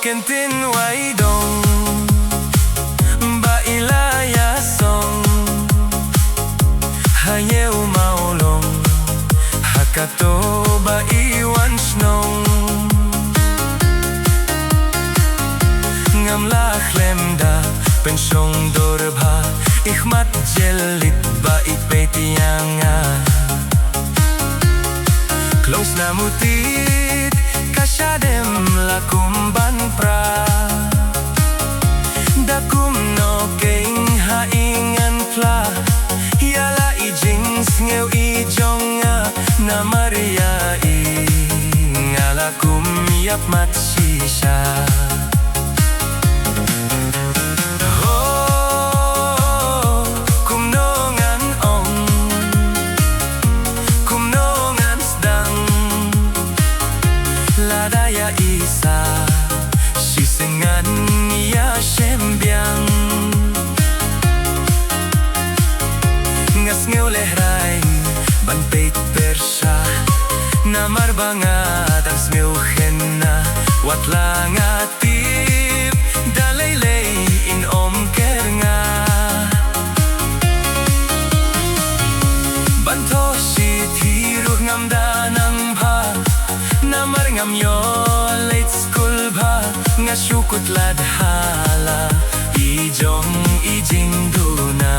Kyntien wai dong ba ilaya song hayeu maulong hakato ba iwan snong ngam la khlemda penshong dorbha ikhmat jelit ba ipetianga close na mutit kasyadem lakum ban pra dakum no king haingan pla yala ijing ngeu ijonga na maria I ngalakum yap mat shisha isa sisengan ya sembiang ngas ngeu lehrai ban peit persa namar bangat ang smeu henna watla ngatip dalay in om kernga banto si thiru ngam danang bha namar ngam yo syukut ladhala ijong ijing duna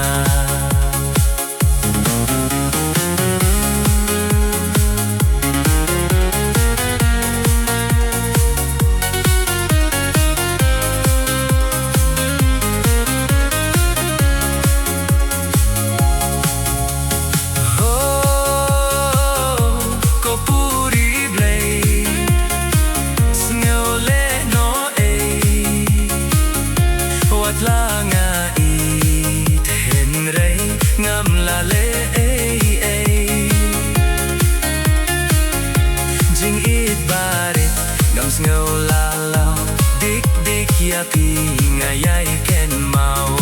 Jing it barit ngam ngeu lalau dik dik ya pi ngayai ken mau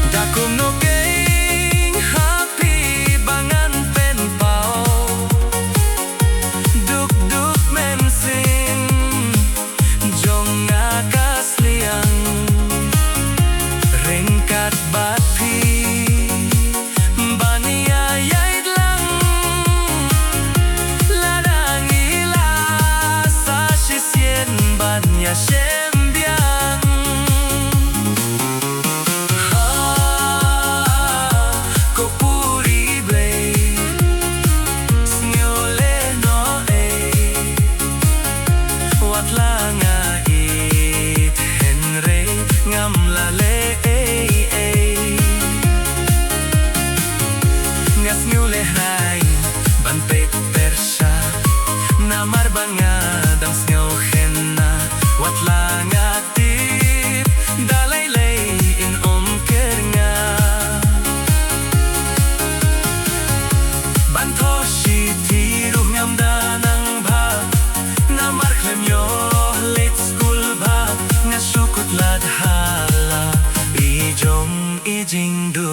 dakum no king happy bangan pen pau duk duk men sing jong akas liang ringkat bat pi sembiang ko puri blay sngole no wat langa it henre ngam la le ngas ngule hai ban pet persa namar bangadang sngo henna wat langa tip dalay in om kernga banto si tiru ngam danang bha namar klem yo late school bha ngasukut ladhala ijong ijing du